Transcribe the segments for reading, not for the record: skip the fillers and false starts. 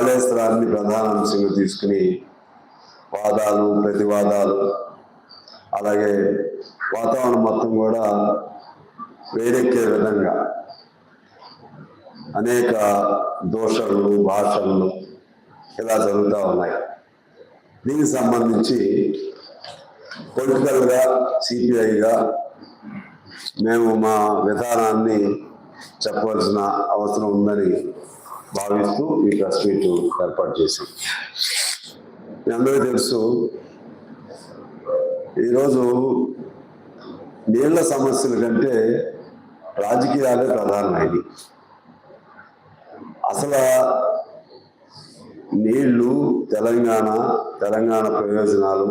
కాళేశ్వరాన్ని ప్రధాన అంశంగా తీసుకుని వాదాలు ప్రతివాదాలు, అలాగే వాతావరణం మొత్తం కూడా వేడెక్కే విధంగా అనేక దోషణలు భాషలు ఇలా జరుగుతూ ఉన్నాయి. దీనికి సంబంధించి పొలిటికల్గా సిపిఐగా మేము మా విధానాన్ని చెప్పవలసిన అవసరం ఉందని భావిస్తూ ఈ ప్రెస్ మీట్ ఏర్పాటు చేశాం. మీ అందరికీ తెలుసు, ఈరోజు నీళ్ల సమస్యల కంటే రాజకీయాలే ప్రధానమైనవి. అసలు నీళ్లు, తెలంగాణ ప్రయోజనాలు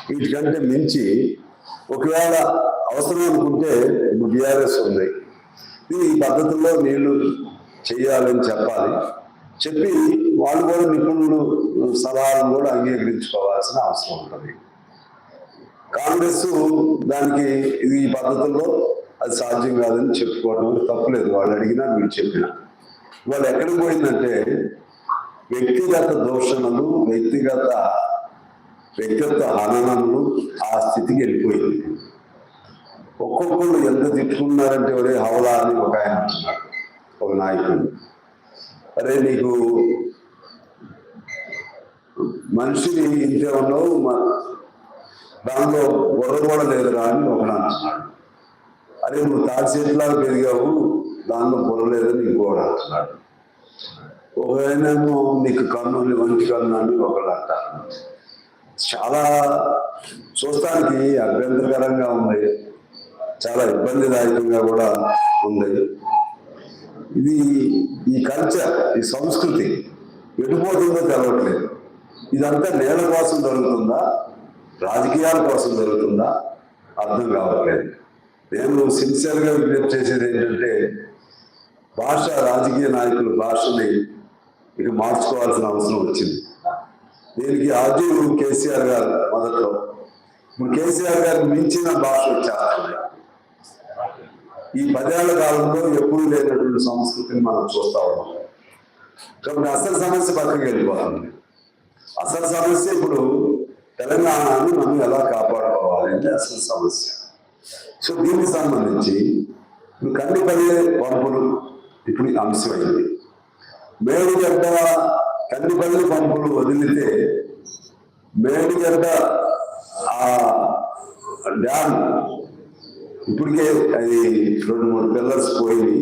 వీటికంటే మించి ఒకవేళ అవసరం అనుకుంటే ఇప్పుడు బీఆర్ఎస్ ఉంది, ఈ పద్ధతుల్లో నీళ్లు చేయాలని చెప్పి వాళ్ళు కూడా నిపుణులు సలహాలను కూడా అంగీకరించుకోవాల్సిన అవసరం ఉంటుంది. కాంగ్రెస్ దానికి ఇది ఈ పద్ధతుల్లో అది సాధ్యం కాదని చెప్పుకోవడం తప్పులేదు. వాళ్ళు అడిగినా మీరు చెప్పినా. వాళ్ళు ఎక్కడికి పోయిందంటే వ్యక్తిగత దూషణలు, వ్యక్తిగత హననలు ఆ స్థితికి వెళ్ళిపోయింది. ఒక్కొక్కరు ఎంత తిట్టుకున్నారంటే ఒరే హవలా అని ఒక ఆయన అంటున్నాడు, ఒక నాయకుడు. అరే నీకు మనిషిని ఇంతే ఉన్నావు, దానిలో బుర్ర కూడా లేదురా అని ఒకడు అంటున్నాడు. అరే నువ్వు తాడిచెట్లాగా పెరిగావు, దానిలో బుర్ర లేదని ఇంకోడు అంటున్నాడు. ఒకవేళేమో నీకు కన్ను వంటి కన్ను అని ఒకళ్ళు అంటారు. చాలా చూస్తానికి అభ్యంతరకరంగా ఉంది, చాలా ఇబ్బందిదాయకంగా కూడా ఉంది. ఇది ఈ కల్చర్, ఈ సంస్కృతి ఎటుపోతుందో తెలవట్లేదు. ఇదంతా నేల కోసం జరుగుతుందా, రాజకీయాల కోసం జరుగుతుందా అర్థం కావట్లేదు. నేను సిన్సియర్గా విజ్ఞప్తి చేసేది ఏంటంటే రాజకీయ నాయకుల భాషని ఇక మార్చుకోవాల్సిన అవసరం వచ్చింది. దీనికి ఆర్జీలు కేసీఆర్ గారు మొదట్లో, ఇప్పుడు కేసీఆర్ గారికి మించిన భాష వచ్చేస్తుంది. ఈ 10 ఏళ్ల కాలంలో ఎప్పుడూ లేనటువంటి సంస్కృతిని మనం చూస్తా ఉన్నాం. కాబట్టి అసలు సమస్య పక్కకి వెళ్ళిపోతుంది. అసలు సమస్య ఇప్పుడు తెలంగాణని మనం ఎలా కాపాడుకోవాలి అంటే అసలు సమస్య. సో దీనికి సంబంధించి ఇప్పుడు కందిపల్లి పంపులు ఇప్పుడు అంశమైంది. మేడిగడ్డ కందిపల్లి పంపులు వదిలితే మేడిగడ్డ ఆ డ్యామ్ ఇప్పటికే అది 2-3 పిల్లర్స్ పోయి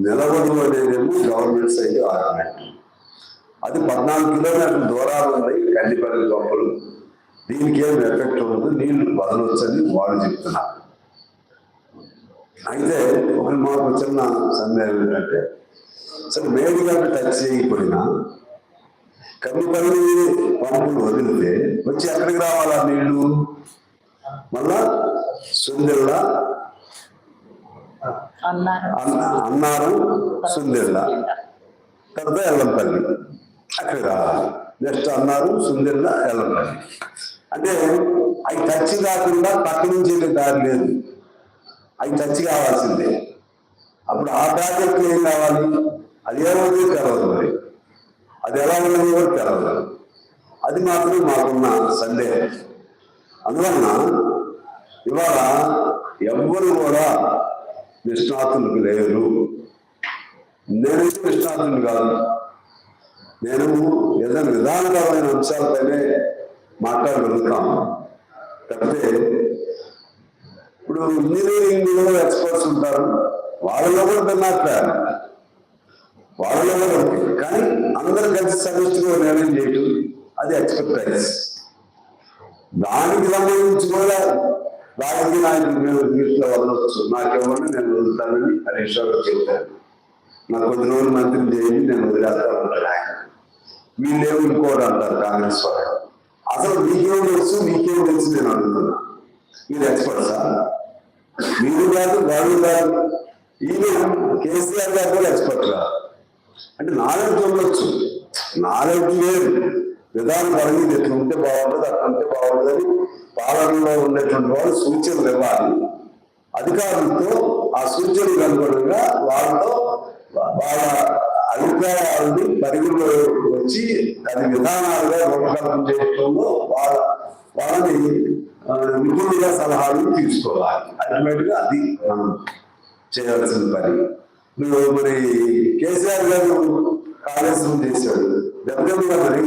నిలబడి అనేదేమో గవర్నమెంట్ సైడ్ ఆర్గ్యుమెంట్. అది 14 కిలోమీటర్ల దూరాలు ఉన్నాయి కందిపల్లి పంపులు. దీనికి ఏం ఎఫెక్ట్ ఉండదు, నీళ్లు వదలొచ్చని వాళ్ళు చెప్తున్నారు. అయితే ఒకటి మాకు చిన్న సందేహం ఏంటంటే, అసలు మేడిగడ్డ టచ్ చేయకపోయినా కందిపల్లి పంపులు వదిలితే వచ్చి ఎక్కడికి రావాలా నీళ్లు? మళ్ళా సుందెళ్ళ, అన్నారం, సుందెళ్ళ, తర్వాత ఎల్లంపల్లి అక్కడికి రావాలి. నెక్స్ట్ అన్నారు, సుందెళ్ళ, ఎల్లంపల్లి. అంటే అవి టచ్ కాకుండా పక్క నుంచి వెళ్ళే దారి లేదు, అవి టచ్ కావాల్సిందే. అప్పుడు ఆ ప్రాజెక్టు ఏం కావాలి? అది ఏమవుతుంది తెలవదు, మరి అది ఎలా ఉన్నది కూడా తెలవదు. అది మాత్రం మాకున్న సందేహం. అందువలన ఇవాళ ఎవ్వరు కూడా నిష్ణాతులకు లేరు. నేనైతే నిష్ణాతులు కాదు, నేను ఏదైనా విధానపరమైన అంశాలపైనే మాట్లాడగలుగుతాను. కాకపోతే ఇప్పుడు ఇంజనీరింగ్లో ఎక్స్పర్ట్స్ ఉంటారు, వాళ్ళలో కూడా మాట్లాడారు, వాళ్ళలో కూడా ఉంటుంది. కానీ అందరూ కలిసి సమిష్టిగా నిర్ణయం చేయటం అది ఎక్స్పర్టైజ్. దానికి సంబంధించి కూడా రాజకీయ నాయకులు మేము వీటిలో వదలవచ్చు, నాకెవ్వండి నేను వదులుతానని హరీష్ రావు చెప్పారు. నాకు కొద్ది రోజులు మంత్రిని చేయండి, నేను వదిలేస్తాను అంటారు ఆయన. వీళ్ళేమో ఇంకోటి అంటారు కాంగ్రెస్ వాళ్ళు. అసలు మీకేం తెలుసు నేను అడుగుతున్నా. మీరు ఎక్స్పర్ట్సా? మీరు కాదు, వాళ్ళు కాదు, ఈవెన్ కేసీఆర్ గారు కూడా ఎక్స్పర్ట్ కాదు. అంటే నాలెడ్జ్ ఉండొచ్చు, నాలెడ్జ్ లేదు. విధానం పరంగా ఎట్లా ఉంటే బాగుంటుంది, అట్లా ఉంటే బాగుంటుందని పాలనలో ఉండేటువంటి వాళ్ళు సూచనలు ఇవ్వాలి. అధికారులతో ఆ సూచనలకు అనుగుణంగా వాళ్ళతో వాళ్ళ అభిప్రాయాలని పరిగణలో వచ్చి అది విధానాలుగా రూపకల్పన చేయడంలో వాళ్ళని నిపుణులుగా సలహాలు తీసుకోవాలి. అల్టిమేట్ గా అది మనం చేయాల్సిన పని. నువ్వు మరి కేసీఆర్ గారు కాళేశ్వరం చేశాడు దెబ్బగా మరి,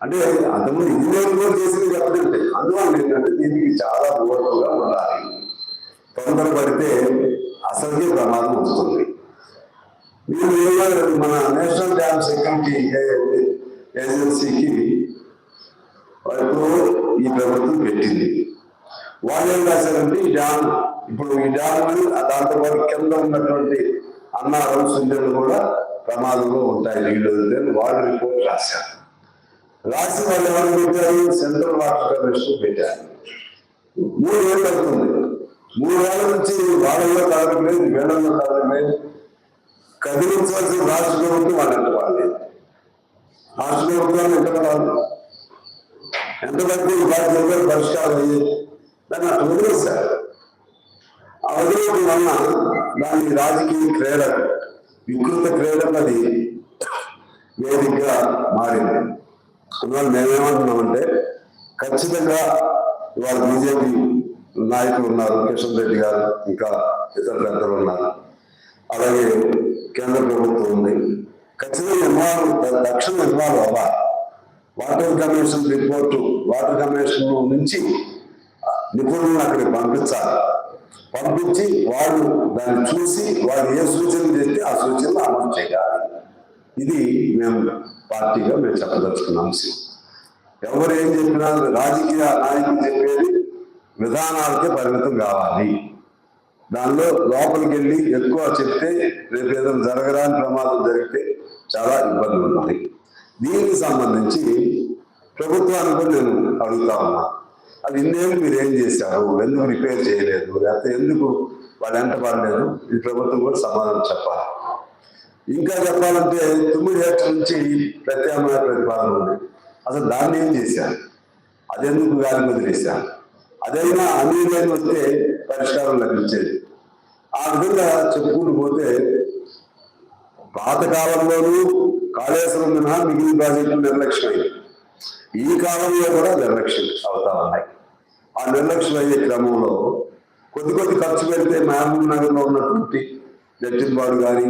అంటే అంతకుముందు ఇంజనీరింగ్ కూడా చేసింది చెప్పదంటే అందువల్ల ఏంటంటే దీనికి చాలా ఓర్పుగా ఉండాలి. తొందరపడితే అసలుకే ప్రమాదం వస్తుంది. మీరు మన నేషనల్ డ్యామ్ సెక్యూరిటీ ఏజెన్సీకి ఈ ప్రభుత్వం పెట్టింది. వాళ్ళు ఏం రాశారంటే ఈ డ్యామ్ ఇప్పుడు ఈ డ్యామ్ అని దాంతో పాటు కింద ఉన్నటువంటి అన్నారం సుందరులు కూడా ప్రమాదంలో ఉంటాయి నీళ్ళు వదిలేని వాళ్ళు రిపోర్ట్ రాశారు. రాసి వాళ్ళు ఎవరు పెట్టారు? సెంట్రల్ వాటర్ కమిషన్ పెట్టారు. 3 ఏళ్ళు అవుతుంది. 3 ఏళ్ల నుంచి వాళ్ళలో కాదలేదు, వీళ్ళలో కాదలేదు. కదిలించాల్సిన రాష్ట్ర ప్రభుత్వం వాళ్ళంటే వాళ్ళే. రాష్ట్ర ప్రభుత్వాలు ఎంతవరకు బాధ్యతగా పరిష్కారం అయ్యి దాన్ని అటు వదిలేశారు. ఆ వదిలేయడం వలన దాని రాజకీయ క్రీడ, వికృత క్రీడకు అది వేదికగా మారింది. అందువల్ల మేమేమంటున్నామంటే ఖచ్చితంగా ఇవాళ బీజేపీ నాయకులు ఉన్నారు, కిషన్ రెడ్డి గారు, ఇంకా ఇతర పెద్దలు ఉన్నారు, అలాగే కేంద్ర ప్రభుత్వం ఉంది. ఖచ్చితంగా తక్షణం ఇన్వాల్వ్ అవ్వాలి. Water commission report, water commission నుంచి నిపుణులను అక్కడికి పంపించాలి. పంపించి వాళ్ళు దాన్ని చూసి వాళ్ళు ఏ సూచనలు చేస్తే ఆ సూచనలు అమలు చేయాలి. ఇది మేము పార్టీగా మేము చెప్పదలుచుకున్న అంశం. ఎవరు ఏం చెప్పినా రాజకీయ నాయకులు చెప్పేది విధానాలకే పరిమితం కావాలి. దానిలో లోపలికి వెళ్ళి ఎక్కువ చెప్తే రేపు ఏదైనా జరగరాని ప్రమాదం జరిగితే చాలా ఇబ్బందులు ఉన్నాయి. దీనికి సంబంధించి ప్రభుత్వాన్ని కూడా నేను అడుగుతా ఉన్నా, అది ఇన్నేళ్ళు మీరు ఏం చేశారు, ఎందుకు రిపేర్ చేయలేదు, లేకపోతే ఎందుకు వాళ్ళు వెంట పడలేదు, ఈ ప్రభుత్వం కూడా సమాధానం చెప్పాలి. ఇంకా చెప్పాలంటే 9 ఏళ్ల నుంచి ప్రత్యామ్నాయ ప్రతిపాదన ఉంది. అసలు దాన్ని ఏం చేశారు, అదెందుకు గాలి వదిలేశారు? అదైనా అన్నిలేని వస్తే పరిష్కారం లభించేది. ఆ విధంగా చెప్పుకుంటూ పోతే పాతకాలంలోనూ కాళేశ్వరం మినహా మిగిలిన ప్రాజెక్టులు నిర్లక్ష్యమైంది. ఈ కాలంలో కూడా నిర్లక్ష్యం అవుతా ఉన్నాయి. ఆ నిర్లక్ష్యం అయ్యే క్రమంలో కొద్ది ఖర్చు పెడితే మహబూబ్ నగర్లో ఉన్నటువంటి జట్టింపాడు కానీ,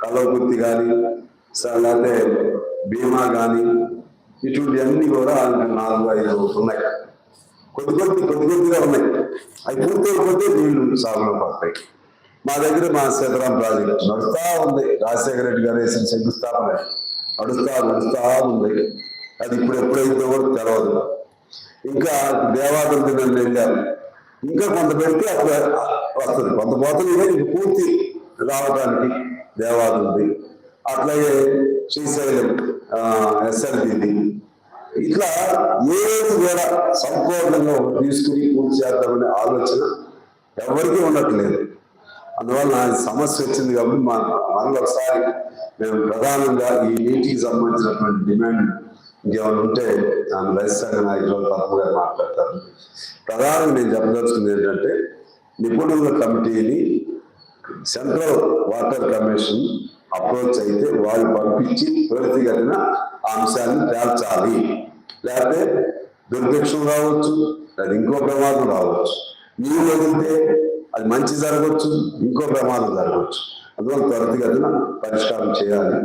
కలవకుర్తి కానీ, లేకపోతే భీమా కానీ, ఇటువంటి అన్ని కూడా 4-5 ఉన్నాయి. కొద్దిగా ఉన్నాయి. అవి పూర్తయిపోతే నీళ్లు సాగులో పడతాయి. మా దగ్గర మా సీతారాం ప్రాజెక్ట్ నడుస్తా ఉంది. రాజశేఖర రెడ్డి గారు వేసిన శంకుస్థాపన నడుస్తా ఉంది. అది ఇప్పుడు ఎప్పుడైతే కూడా తెలవదు. ఇంకా దేవాదుల దగ్గర వెళ్ళారు. ఇంకా కొంత పెడితే అప్పుడు వస్తుంది, కొంత పోతుంది. ఇంక పూర్తి రావడానికి దేవాదుంది. అట్లాగే శ్రీశైలం ఎస్ఎల్బిది, ఇట్లా ఏది కూడా సంపూర్ణంగా తీసుకుని పూర్తి చేద్దామనే ఆలోచన ఎవరికీ ఉండట్లేదు. అందువల్ల సమస్య వచ్చింది కాబట్టి మనలో ఒకసారి మేము ప్రధానంగా ఈ నీటికి సంబంధించినటువంటి డిమాండ్ ఇంకేమైనా ఉంటే దాని రైతు సంఘ నాయకులు తప్పు గారు మాట్లాడతారు. ప్రధానంగా నేను చెప్పదలుచుకుంది ఏంటంటే నిపుణుల కమిటీని సెంట్రల్ వాటర్ కమిషన్ అప్రోచ్ అయితే వాళ్ళు పంపించి త్వరితగతిన ఆ అంశాన్ని తేల్చాలి. లేకపోతే దుర్భిక్షం రావచ్చు, అది ఇంకో ప్రమాదం రావచ్చు. నీళ్ళు వదిలితే అది మంచి జరగవచ్చు, ఇంకో ప్రమాదం జరగవచ్చు. అందువల్ల త్వరితగతిన పరిష్కారం చేయాలి.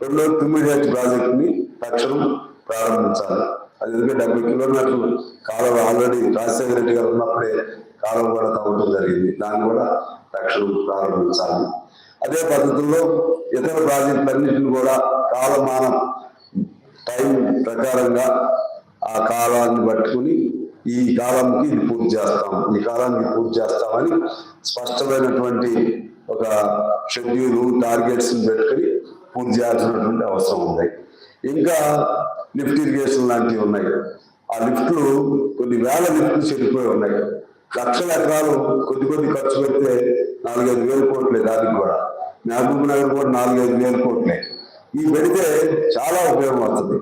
9 ప్రాజెక్టుని తక్షణం ప్రారంభించాలి. అది ఎందుకంటే 70 కిలోమీటర్లు కాలువ ఆల్రెడీ రాజశేఖర రెడ్డి గారు ఉన్నప్పుడే కాలువ కూడా తవ్వడం జరిగింది. దాన్ని కూడా తక్షణం ప్రారంభించాలి. అదే పద్ధతుల్లో ఇతర ప్రాజెక్టులన్నింటినీ కూడా కాలమానం టైం ప్రకారంగా ఆ కాలాన్ని పట్టుకుని ఈ కాలంకి ఇది పూర్తి చేస్తాం, ఈ కాలానికి పూర్తి చేస్తామని స్పష్టమైనటువంటి ఒక షెడ్యూల్, టార్గెట్స్ పెట్టుకుని పూర్తి చేయాల్సినటువంటి అవసరం ఉంది. ఇంకా లిఫ్ట్ ఇరిగేషన్ లాంటివి ఉన్నాయి. ఆ లిఫ్ట్లు కొన్ని వేల లిఫ్ట్లు చెడిపోయి ఉన్నాయి. లక్షల ఎకరాలు కొద్ది ఖర్చు పెడితే 4-5 వేల కోట్లే. దానికి కూడా మహబూబ్ నగర్ కూడా 4-5 వేల కోట్లే. ఈ పెడితే చాలా ఉపయోగం అవుతుంది.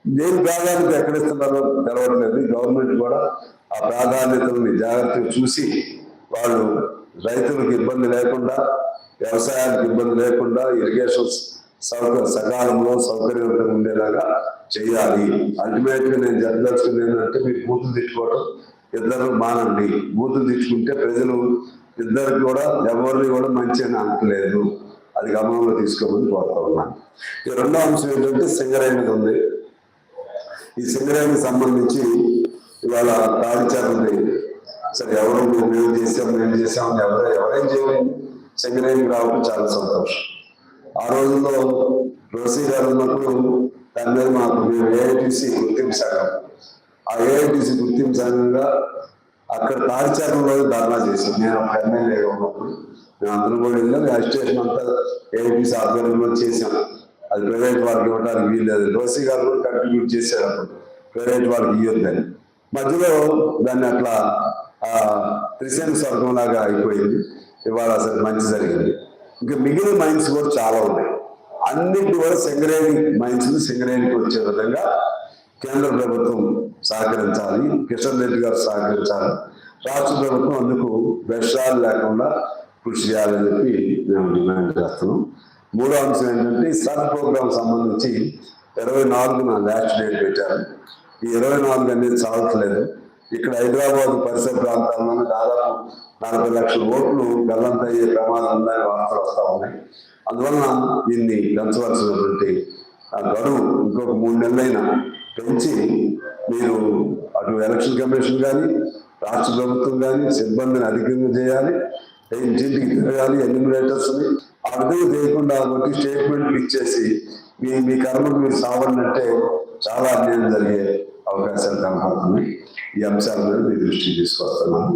దేని ప్రాధాన్యత ఎక్కడిస్తున్నారో తెలవట్లేదు. గవర్నమెంట్ కూడా ఆ ప్రాధాన్యతల్ని జాగ్రత్తగా చూసి వాళ్ళు రైతులకు ఇబ్బంది లేకుండా, వ్యవసాయానికి ఇబ్బంది లేకుండా, ఇరిగేషన్ సకాలంలో సౌకర్యవంతంగా ఉండేలాగా చేయాలి. అల్టిమేట్ గా నేను చెప్పదలుచుకుంది ఏంటంటే, మీరు బూతులు తిట్టుకోవడం ఇద్దరు మానండి. బూతులు తిట్టుకుంటే ప్రజలు ఇద్దరికి కూడా ఎవరిని కూడా మంచి అని అనట్లేదు. అది గమనంలో తీసుకోమని కోరుతా ఉన్నాను. ఈ రెండో అంశం ఏంటంటే సింగరేణి ఉంది. ఈ సింగరేణికి సంబంధించి ఇవాళ తాడిచారుంది. సరే ఎవరు మేము చేసాం ఎవరేం చేయలేదు. సింగరేణికి రావడం చాలా సంతోషం. ఆ రోజుల్లో రోసీ గారు ఉన్నప్పుడు దాని మీద మాకు మేము ఏఐటీసీ గుర్తింపు సంఘం, ఆ ఏఐటీసీ గుర్తింపు సంఘంగా అక్కడ తాడిచారంలో ధర్నా చేసాం. నేను ఒక ఎమ్మెల్యేగా ఉన్నప్పుడు మేము అందరం కూడా వెళ్ళాం. అజిటేషన్ అంతా ఏఐటీసీ ఆధ్వర్యంలో చేసాం. అది ప్రైవేట్ వాళ్ళకి ఇవ్వడానికి వీల్లేదు. రోసీ గారు కూడా కంట్రిబ్యూట్ చేశారు అప్పుడు, ప్రైవేట్ వాళ్ళకి ఇవ్వద్దని. మధ్యలో దాన్ని అట్లా త్రిశేణ స్వర్గం లాగా అయిపోయింది. ఇవాళ అసలు మంచి జరిగింది. ఇంకా మిగిలిన మైన్స్ కూడా చాలా ఉన్నాయి. అన్నింటి కూడా సింగరేణి మైన్స్ సింగరేణికి వచ్చే విధంగా కేంద్ర ప్రభుత్వం సహకరించాలి, కిషన్ రెడ్డి గారు సహకరించాలి, రాష్ట్ర ప్రభుత్వం అందుకు విషయాలు లేకుండా కృషి చేయాలని చెప్పి మేము డిమాండ్ చేస్తున్నాం. మూడో అంశం ఏంటంటే, ఈ సర్ ప్రోగ్రామ్ సంబంధించి 24న లాస్ట్ డేట్ పెట్టారు. ఈ 24 అనేది సాగట్లేదు. ఇక్కడ హైదరాబాద్ పరిసర ప్రాంతాల్లోనే దాదాపు 40 లక్షల ఓట్లు గల్లంత అయ్యే ప్రమాదం ఉందని వార్తలు వస్తూ ఉన్నాయి. అందువలన దీన్ని పెంచవలసినటువంటి గడువు ఇంకొక 3 నెలలైనా పెంచి మీరు అటు ఎలక్షన్ కమిషన్ కానీ రాష్ట్ర ప్రభుత్వం కానీ సిబ్బందిని అధికంగా చేయాలి, ఇంటింటికి తిరగాలి, ఎన్యూమరేటర్స్ని ఆ విధంగా చేయకుండా ఒకటి స్టేట్మెంట్లు ఇచ్చేసి మీ కర్మకు మీరు సావన్నట్టే చాలా అన్యాయం జరిగే అవకాశాలు కనపడుతున్నాయి. ఈ అంశాల మీద మీ దృష్టికి తీసుకొస్తున్నాను.